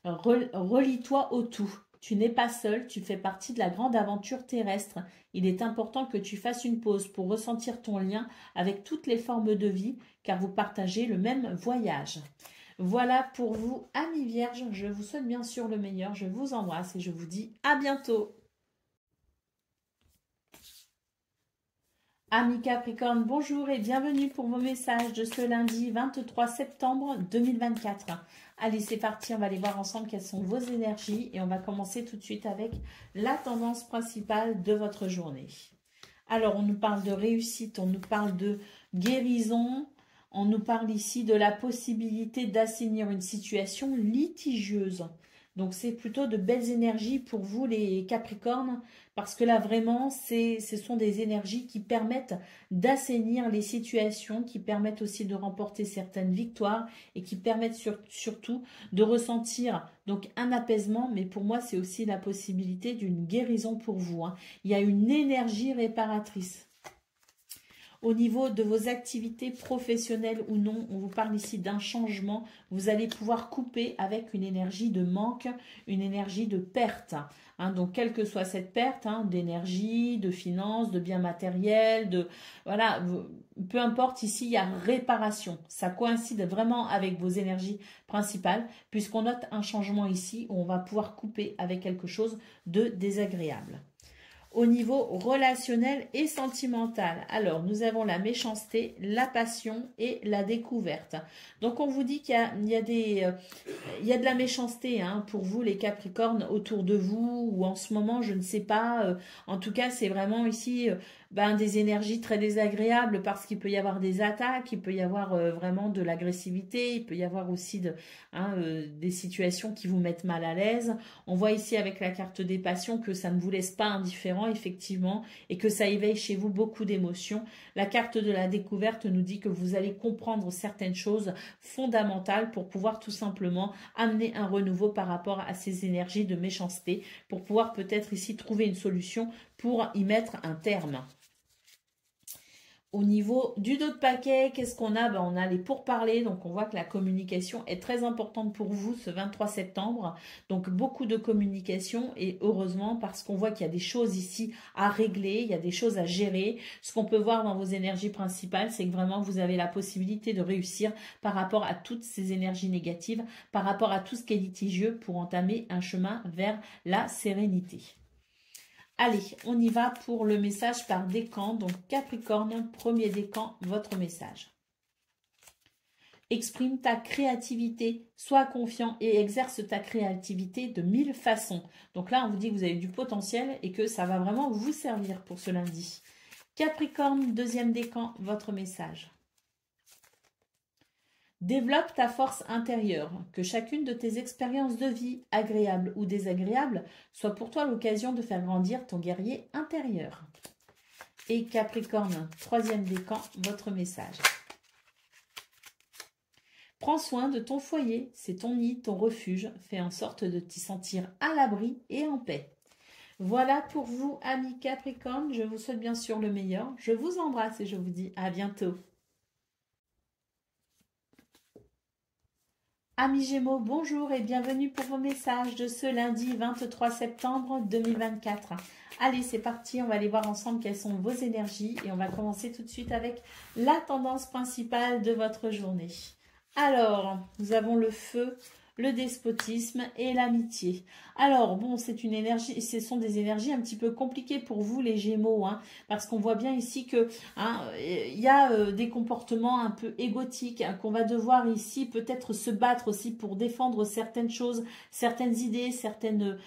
Relie-toi au tout. Tu n'es pas seul, tu fais partie de la grande aventure terrestre. Il est important que tu fasses une pause pour ressentir ton lien avec toutes les formes de vie, car vous partagez le même voyage. Voilà pour vous, amis vierges. Je vous souhaite bien sûr le meilleur. Je vous embrasse et je vous dis à bientôt. Amis Capricorne, bonjour et bienvenue pour vos messages de ce lundi 23 septembre 2024. Allez, c'est parti, on va aller voir ensemble quelles sont vos énergies et on va commencer tout de suite avec la tendance principale de votre journée. Alors, on nous parle de réussite, on nous parle de guérison, on nous parle ici de la possibilité d'assainir une situation litigieuse. Donc, c'est plutôt de belles énergies pour vous les Capricornes parce que là, vraiment, ce sont des énergies qui permettent d'assainir les situations, qui permettent aussi de remporter certaines victoires et qui permettent surtout de ressentir donc un apaisement. Mais pour moi, c'est aussi la possibilité d'une guérison pour vous. Il y a une énergie réparatrice. Au niveau de vos activités professionnelles ou non, on vous parle ici d'un changement. Vous allez pouvoir couper avec une énergie de manque, une énergie de perte. Donc, quelle que soit cette perte, d'énergie, de finances, de biens matériels, voilà, peu importe, ici, il y a réparation. Ça coïncide vraiment avec vos énergies principales, puisqu'on note un changement ici où on va pouvoir couper avec quelque chose de désagréable. Au niveau relationnel et sentimental, alors nous avons la méchanceté, la passion et la découverte. Donc on vous dit qu'il y a de la méchanceté pour vous les Capricornes autour de vous ou en ce moment, je ne sais pas. En tout cas, c'est vraiment ici des énergies très désagréables parce qu'il peut y avoir des attaques, il peut y avoir vraiment de l'agressivité, il peut y avoir aussi des situations qui vous mettent mal à l'aise. On voit ici avec la carte des passions que ça ne vous laisse pas indifférent effectivement et que ça éveille chez vous beaucoup d'émotions. La carte de la découverte nous dit que vous allez comprendre certaines choses fondamentales pour pouvoir tout simplement amener un renouveau par rapport à ces énergies de méchanceté pour pouvoir peut-être ici trouver une solution pour y mettre un terme. Au niveau du dos de paquet, qu'est-ce qu'on a? On a les pourparlers, donc on voit que la communication est très importante pour vous ce 23 septembre. Donc beaucoup de communication et heureusement parce qu'on voit qu'il y a des choses ici à régler, il y a des choses à gérer. Ce qu'on peut voir dans vos énergies principales, c'est que vraiment vous avez la possibilité de réussir par rapport à toutes ces énergies négatives, par rapport à tout ce qui est litigieux pour entamer un chemin vers la sérénité. Allez, on y va pour le message par décan. Donc, Capricorne, premier décan, votre message. Exprime ta créativité, sois confiant et exerce ta créativité de 1000 façons. Donc là, on vous dit que vous avez du potentiel et que ça va vraiment vous servir pour ce lundi. Capricorne, deuxième décan, votre message. Développe ta force intérieure, que chacune de tes expériences de vie, agréables ou désagréables, soit pour toi l'occasion de faire grandir ton guerrier intérieur. Et Capricorne, troisième décan, votre message. Prends soin de ton foyer, c'est ton nid, ton refuge, fais en sorte de t'y sentir à l'abri et en paix. Voilà pour vous, amis Capricorne, je vous souhaite bien sûr le meilleur, je vous embrasse et je vous dis à bientôt. Amis Gémeaux, bonjour et bienvenue pour vos messages de ce lundi 23 septembre 2024. Allez, c'est parti, on va aller voir ensemble quelles sont vos énergies et on va commencer tout de suite avec la tendance principale de votre journée. Alors, nous avons le feu, le despotisme et l'amitié. Alors, bon, c'est une énergie, ce sont des énergies un petit peu compliquées pour vous, les Gémeaux, hein, parce qu'on voit bien ici que y a des comportements un peu égotiques, hein, qu'on va devoir ici peut-être se battre aussi pour défendre certaines choses, certaines idées, certaines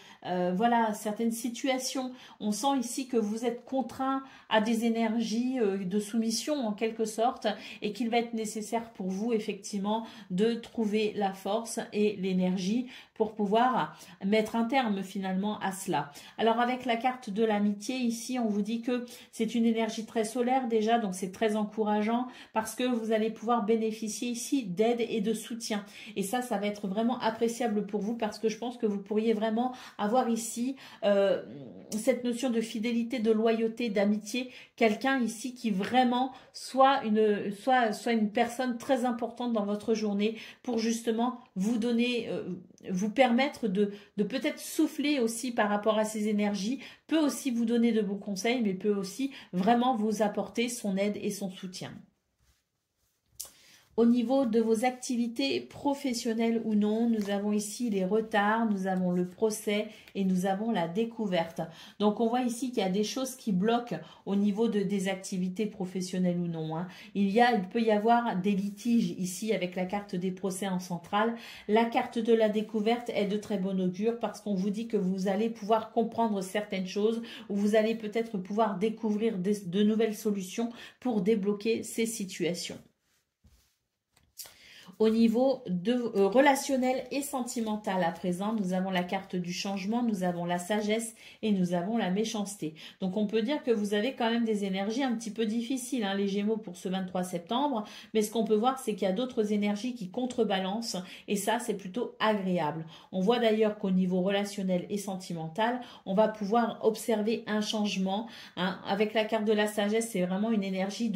situations. On sent ici que vous êtes contraint à des énergies de soumission en quelque sorte, et qu'il va être nécessaire pour vous effectivement de trouver la force et l'énergie pour pouvoir mettre un terme finalement à cela. Alors avec la carte de l'amitié ici, on vous dit que c'est une énergie très solaire déjà, donc c'est très encourageant parce que vous allez pouvoir bénéficier ici d'aide et de soutien. Et ça va être vraiment appréciable pour vous parce que je pense que vous pourriez vraiment avoir ici cette notion de fidélité, de loyauté, d'amitié, quelqu'un ici qui vraiment soit une personne très importante dans votre journée pour justement vous donner, vous permettre de peut-être souffler aussi par rapport à ces énergies, peut aussi vous donner de bons conseils, mais peut aussi vraiment vous apporter son aide et son soutien. Au niveau de vos activités professionnelles ou non, nous avons ici les retards, nous avons le procès et nous avons la découverte. Donc on voit ici qu'il y a des choses qui bloquent au niveau des activités professionnelles ou non, hein. Il peut y avoir des litiges ici avec la carte des procès en centrale. La carte de la découverte est de très bon augure parce qu'on vous dit que vous allez pouvoir comprendre certaines choses ou vous allez peut-être pouvoir découvrir de nouvelles solutions pour débloquer ces situations. Au niveau relationnel et sentimental à présent, nous avons la carte du changement, nous avons la sagesse et nous avons la méchanceté. Donc on peut dire que vous avez quand même des énergies un petit peu difficiles, hein, les Gémeaux, pour ce 23 septembre. Mais ce qu'on peut voir, c'est qu'il y a d'autres énergies qui contrebalancent et ça, c'est plutôt agréable. On voit d'ailleurs qu'au niveau relationnel et sentimental, on va pouvoir observer un changement, hein. Avec la carte de la sagesse, c'est vraiment une énergie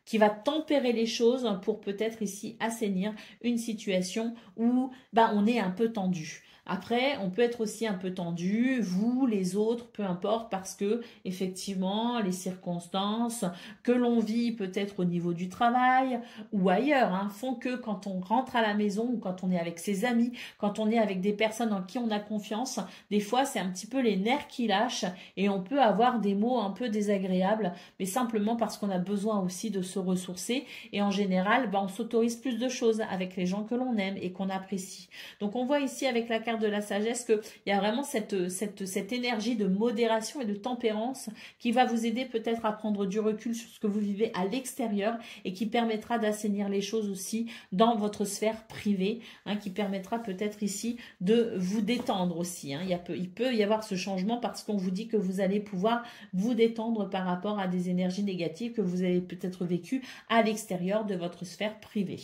qui va tempérer les choses pour peut-être ici assainir une situation où on est un peu tendu. Après, on peut être aussi un peu tendu, vous, les autres, peu importe, parce que effectivement, les circonstances que l'on vit peut-être au niveau du travail ou ailleurs, hein, font que quand on rentre à la maison ou quand on est avec ses amis, quand on est avec des personnes en qui on a confiance, des fois c'est un petit peu les nerfs qui lâchent et on peut avoir des mots un peu désagréables, mais simplement parce qu'on a besoin aussi de se ressourcer et en général, on s'autorise plus de choses avec les gens que l'on aime et qu'on apprécie. Donc on voit ici avec la carte de la sagesse qu'il y a vraiment cette énergie de modération et de tempérance qui va vous aider peut-être à prendre du recul sur ce que vous vivez à l'extérieur et qui permettra d'assainir les choses aussi dans votre sphère privée, hein, qui permettra peut-être ici de vous détendre aussi, hein. Il peut y avoir ce changement parce qu'on vous dit que vous allez pouvoir vous détendre par rapport à des énergies négatives que vous avez peut-être vécues à l'extérieur de votre sphère privée.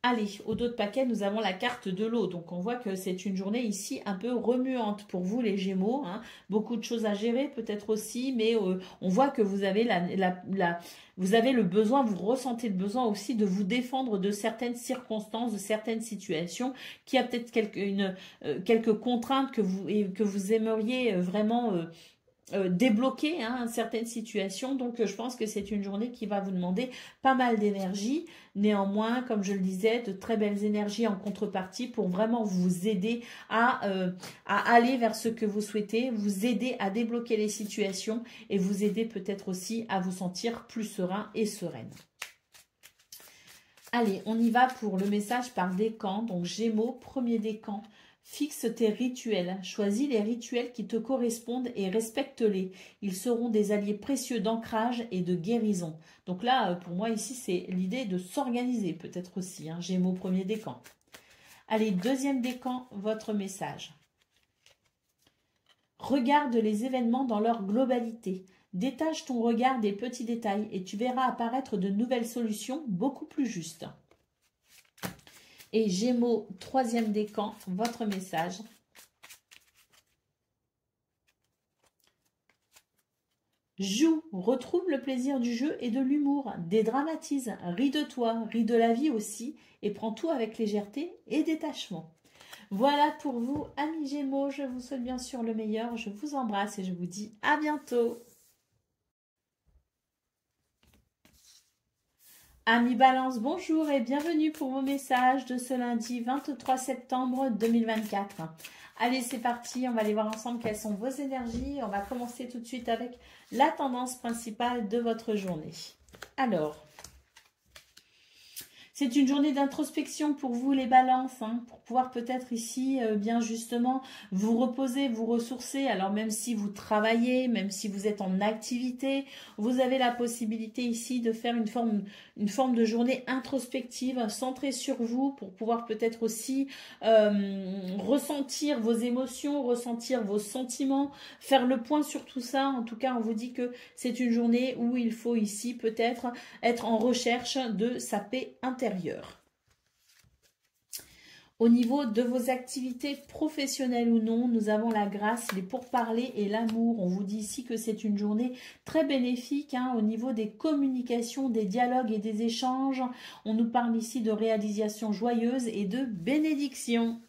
Allez, au dos de paquet, nous avons la carte de l'eau. Donc, on voit que c'est une journée ici un peu remuante pour vous, les Gémeaux, hein. Beaucoup de choses à gérer peut-être aussi, mais on voit que vous avez vous avez le besoin, vous ressentez le besoin aussi de vous défendre de certaines circonstances, de certaines situations, qui a peut-être quelques contraintes que vous aimeriez vraiment débloquer, hein, certaines situations. Donc je pense que c'est une journée qui va vous demander pas mal d'énergie. Néanmoins, comme je le disais, de très belles énergies en contrepartie pour vraiment vous aider à aller vers ce que vous souhaitez, vous aider à débloquer les situations et vous aider peut-être aussi à vous sentir plus serein et sereine. Allez, on y va pour le message par décan. Donc Gémeaux, premier décan. Fixe tes rituels, choisis les rituels qui te correspondent et respecte-les. Ils seront des alliés précieux d'ancrage et de guérison. Donc là, pour moi, ici, c'est l'idée de s'organiser peut-être aussi, hein, Gémeaux, premier décan. Allez, deuxième décan, votre message. Regarde les événements dans leur globalité. Détache ton regard des petits détails et tu verras apparaître de nouvelles solutions beaucoup plus justes. Et Gémeaux, troisième décan, votre message. Joue, retrouve le plaisir du jeu et de l'humour, dédramatise, ris de toi, ris de la vie aussi, et prends tout avec légèreté et détachement. Voilà pour vous, amis Gémeaux, je vous souhaite bien sûr le meilleur, je vous embrasse et je vous dis à bientôt. Amis Balance, bonjour et bienvenue pour vos messages de ce lundi 23 septembre 2024. Allez, c'est parti, on va aller voir ensemble quelles sont vos énergies. On va commencer tout de suite avec la tendance principale de votre journée. Alors, c'est une journée d'introspection pour vous les balances, hein, pour pouvoir peut-être ici bien justement vous reposer, vous ressourcer. Alors même si vous travaillez, même si vous êtes en activité, vous avez la possibilité ici de faire une forme de journée introspective, centrée sur vous pour pouvoir peut-être aussi ressentir vos émotions, ressentir vos sentiments, faire le point sur tout ça. En tout cas, on vous dit que c'est une journée où il faut ici peut-être être en recherche de sa paix intérieure. Au niveau de vos activités professionnelles ou non, nous avons la grâce, les pourparlers et l'amour. On vous dit ici que c'est une journée très bénéfique hein, au niveau des communications, des dialogues et des échanges. On nous parle ici de réalisation joyeuse et de bénédiction.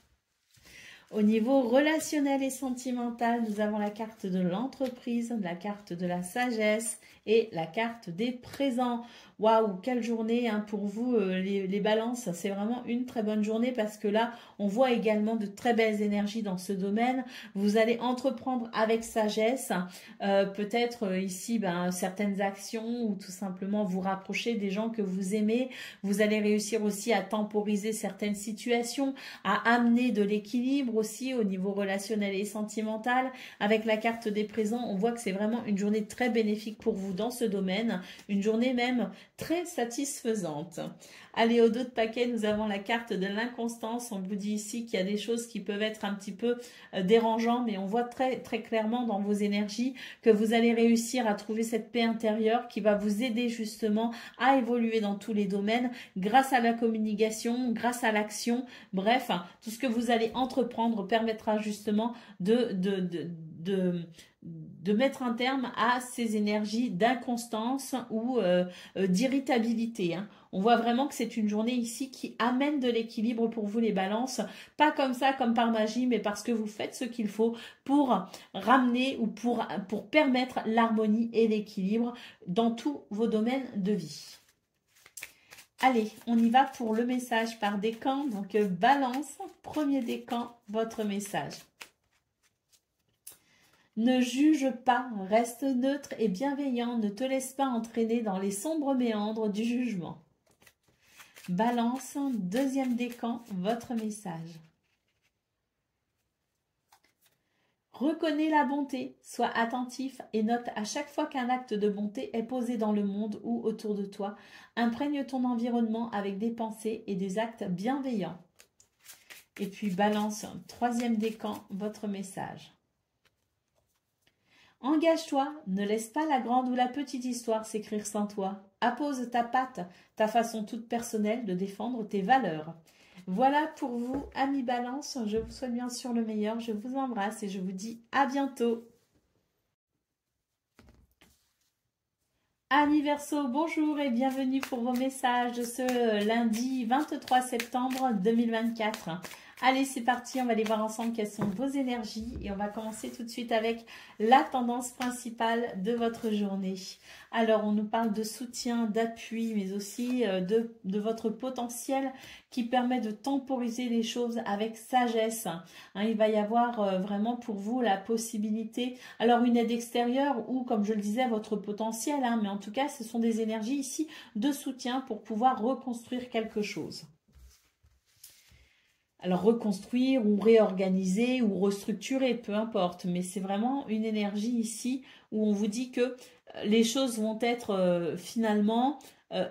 Au niveau relationnel et sentimental, nous avons la carte de l'entreprise, la carte de la sagesse et la carte des présents. Waouh, quelle journée hein, pour vous les balances. C'est vraiment une très bonne journée parce que là, on voit également de très belles énergies dans ce domaine. Vous allez entreprendre avec sagesse, peut-être ici certaines actions ou tout simplement vous rapprocher des gens que vous aimez. Vous allez réussir aussi à temporiser certaines situations, à amener de l'équilibre aussi au niveau relationnel et sentimental. Avec la carte des présents, on voit que c'est vraiment une journée très bénéfique pour vous dans ce domaine, une journée même très satisfaisante. Allez, au dos de paquet, nous avons la carte de l'inconstance. On vous dit ici qu'il y a des choses qui peuvent être un petit peu dérangeantes, mais on voit très, très clairement dans vos énergies que vous allez réussir à trouver cette paix intérieure qui va vous aider justement à évoluer dans tous les domaines grâce à la communication, grâce à l'action. Bref, tout ce que vous allez entreprendre permettra justement de mettre un terme à ces énergies d'inconstance ou d'irritabilité. Hein. On voit vraiment que c'est une journée ici qui amène de l'équilibre pour vous les balances. Pas comme ça, comme par magie, mais parce que vous faites ce qu'il faut pour ramener ou pour permettre l'harmonie et l'équilibre dans tous vos domaines de vie. Allez, on y va pour le message par décan. Donc, balance, premier décan, votre message. Ne juge pas, reste neutre et bienveillant, ne te laisse pas entraîner dans les sombres méandres du jugement. Balance, deuxième décan, votre message. Reconnais la bonté, sois attentif et note à chaque fois qu'un acte de bonté est posé dans le monde ou autour de toi. Imprègne ton environnement avec des pensées et des actes bienveillants. Et puis balance, troisième décan, votre message. Engage-toi, ne laisse pas la grande ou la petite histoire s'écrire sans toi. Appose ta patte, ta façon toute personnelle de défendre tes valeurs. Voilà pour vous, amis Balance. Je vous souhaite bien sûr le meilleur. Je vous embrasse et je vous dis à bientôt. Amis Verseau, bonjour et bienvenue pour vos messages de ce lundi 23 septembre 2024. Allez, c'est parti, on va aller voir ensemble quelles sont vos énergies et on va commencer tout de suite avec la tendance principale de votre journée. Alors, on nous parle de soutien, d'appui, mais aussi de votre potentiel qui permet de temporiser les choses avec sagesse. Hein, il va y avoir vraiment pour vous la possibilité, alors une aide extérieure ou, comme je le disais, votre potentiel, hein, mais en tout cas, ce sont des énergies ici de soutien pour pouvoir reconstruire quelque chose. Alors reconstruire ou réorganiser ou restructurer, peu importe, mais c'est vraiment une énergie ici où on vous dit que les choses vont être finalement,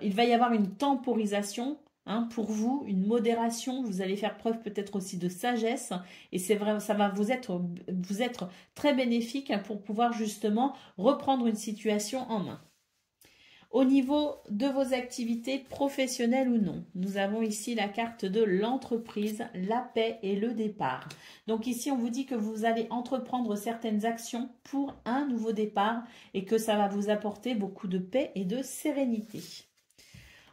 il va y avoir une temporisation hein, pour vous, une modération, vous allez faire preuve peut-être aussi de sagesse et c'est vrai, ça va vous être très bénéfique pour pouvoir justement reprendre une situation en main. Au niveau de vos activités professionnelles ou non, nous avons ici la carte de l'entreprise, la paix et le départ. Donc ici, on vous dit que vous allez entreprendre certaines actions pour un nouveau départ et que ça va vous apporter beaucoup de paix et de sérénité.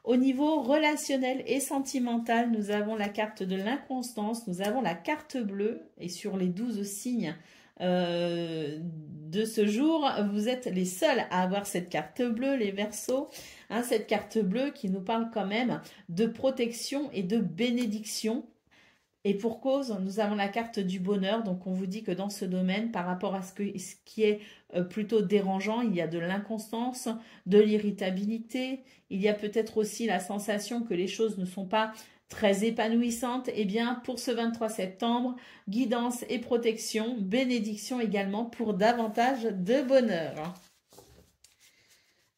Au niveau relationnel et sentimental, nous avons la carte de l'inconstance, nous avons la carte bleue et sur les 12 signes de ce jour, vous êtes les seuls à avoir cette carte bleue, les Verseaux. Hein, cette carte bleue qui nous parle quand même de protection et de bénédiction. Et pour cause, nous avons la carte du bonheur. Donc, on vous dit que dans ce domaine, par rapport à ce qui est plutôt dérangeant, il y a de l'inconstance, de l'irritabilité. Il y a peut-être aussi la sensation que les choses ne sont pas très épanouissante, eh bien pour ce 23 septembre, guidance et protection, bénédiction également pour davantage de bonheur.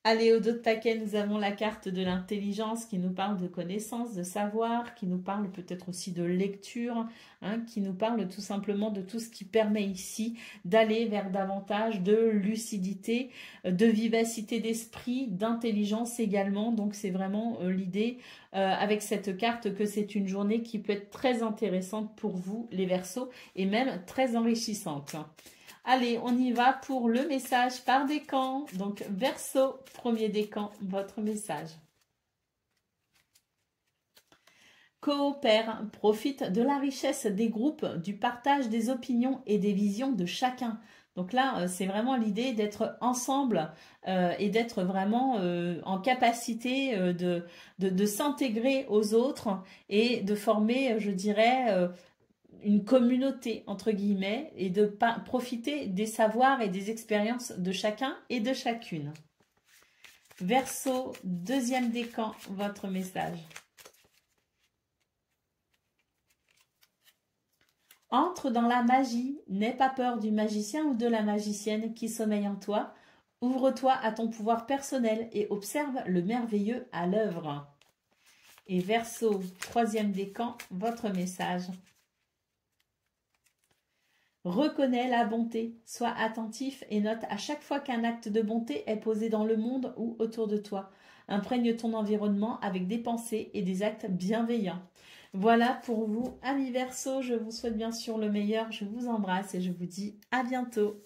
Allez, au dos de paquet, nous avons la carte de l'intelligence qui nous parle de connaissance, de savoir, qui nous parle peut-être aussi de lecture, hein, qui nous parle tout simplement de tout ce qui permet ici d'aller vers davantage de lucidité, de vivacité d'esprit, d'intelligence également. Donc, c'est vraiment l'idée avec cette carte que c'est une journée qui peut être très intéressante pour vous, les Verseaux, et même très enrichissante. Allez, on y va pour le message par décan. Donc, Verseau, premier décan, votre message. Coopère, profite de la richesse des groupes, du partage des opinions et des visions de chacun. Donc là, c'est vraiment l'idée d'être ensemble et d'être vraiment en capacité de s'intégrer aux autres et de former, je dirais, une communauté, entre guillemets, et de profiter des savoirs et des expériences de chacun et de chacune. Verseau, deuxième décan, votre message. Entre dans la magie, n'aie pas peur du magicien ou de la magicienne qui sommeille en toi. Ouvre-toi à ton pouvoir personnel et observe le merveilleux à l'œuvre. Et Verseau, troisième décan, votre message. Reconnais la bonté, sois attentif et note à chaque fois qu'un acte de bonté est posé dans le monde ou autour de toi. Imprègne ton environnement avec des pensées et des actes bienveillants. Voilà pour vous, amis Verseaux, je vous souhaite bien sûr le meilleur, je vous embrasse et je vous dis à bientôt.